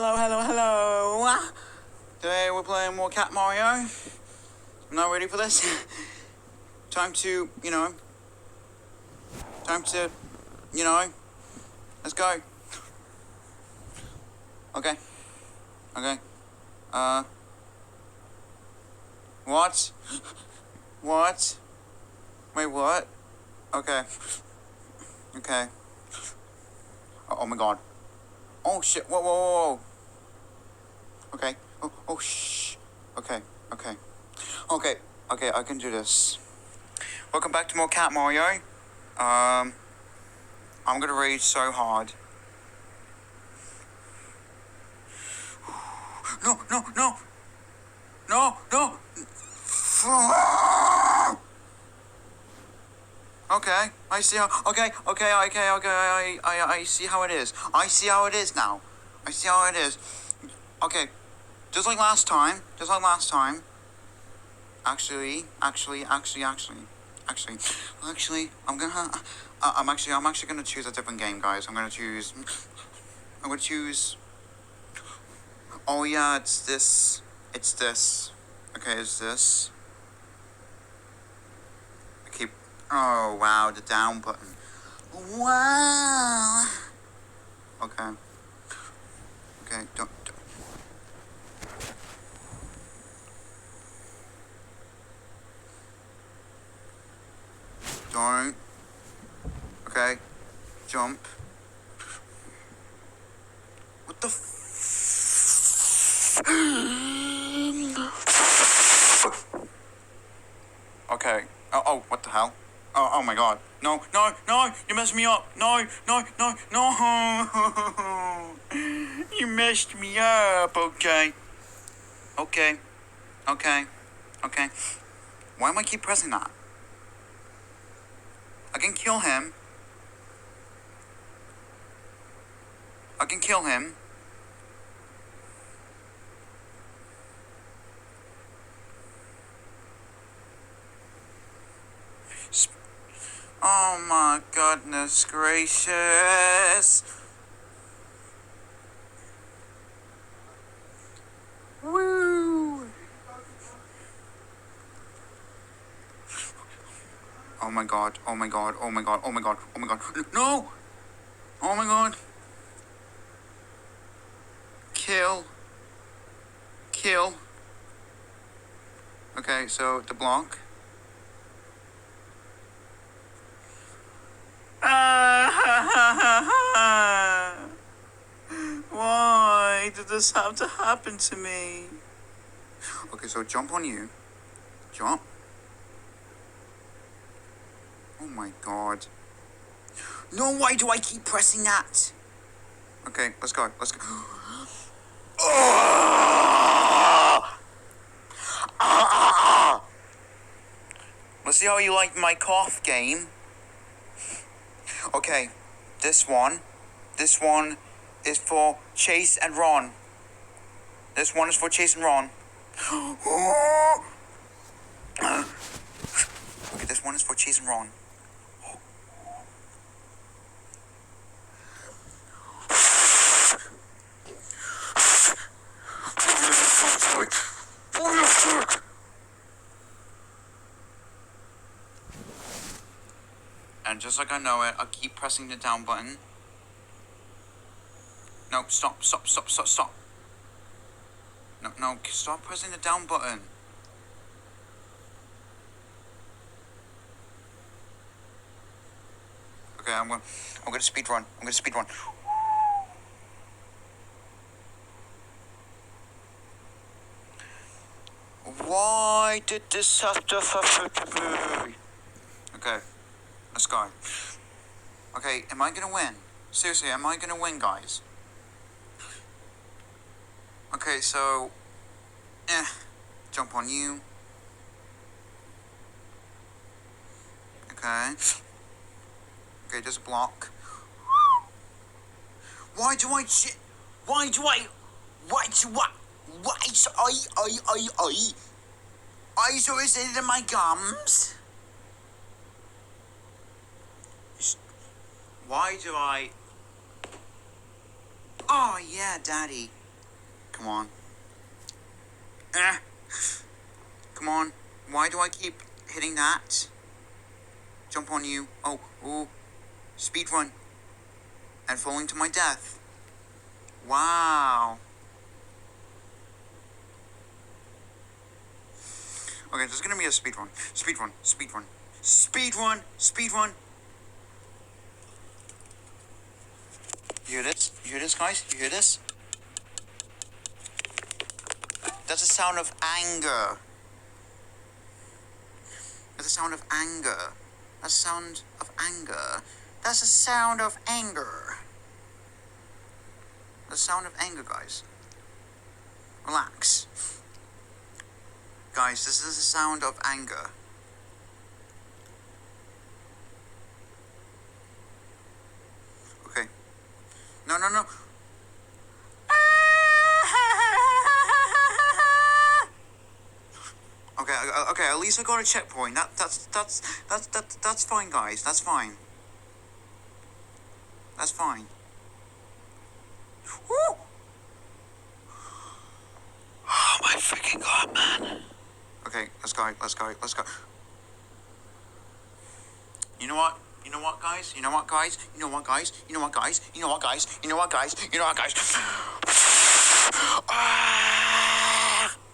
Hello. Today we're playing more Cat Mario. I'm not ready for this. Time to, let's go. Okay. What? What? Wait, what? Okay. Oh my god. Oh shit, whoa. Okay. Oh shh. Okay, I can do this. Welcome back to more Cat Mario. I'm gonna rage so hard. No. Okay, I see how. Okay. I see how it is. I see how it is now. I see how it is. Okay, just like last time. Actually, I'm actually gonna choose a different game, guys. I'm gonna choose. Oh yeah, it's this. Okay, it's this. Oh wow, the down button. Wow. Okay, don't. Okay, jump. What the Okay. Oh, what the hell? Oh my god. No, you messed me up. No. You messed me up. Okay. Why am I keep pressing that? I can kill him. Oh my goodness gracious. Woo. Oh my god. No. Oh my god. Kill. Okay, so the block. Why did this have to happen to me? Okay, so jump on you. Jump. Oh my god. No, why do I keep pressing that? Okay, let's go. Let's see how you like my cough game. Okay, this one is for Chase and Ron. Okay, this one is for Chase and Ron. And just like I know it, I keep pressing the down button. No, stop. No, stop pressing the down button. Okay, I'm gonna speed run. Why did this have to happen to me? Okay, let's go. Okay, am I gonna win? Seriously, am I gonna win, guys? Okay, so... jump on you. Okay, just block. Why so is it in my gums? Why do I... Oh yeah, daddy. Come on. Come on. Why do I keep hitting that? Jump on you. Oh, ooh. Speed run. And falling to my death. Wow. Okay, there's gonna be a speed run. Speed run. Speed run. Speed run. Speed run. You hear this? You hear this, guys? You hear this? That's a sound of anger. That's a sound of anger. That's a sound of anger. That's a sound of anger. The sound of anger, guys. Relax. Guys, this is the sound of anger. Okay. No, no, no. Okay, okay. At least I got a checkpoint. That's fine, guys. That's fine. That's fine. Woo! Oh my freaking god, man. Okay, let's go. Let's go. Let's go. You know what? You know what, guys? You know what, guys? You know what, guys? You know what, guys? You know what, guys? You know what, guys? You know what, guys? You know what, guys?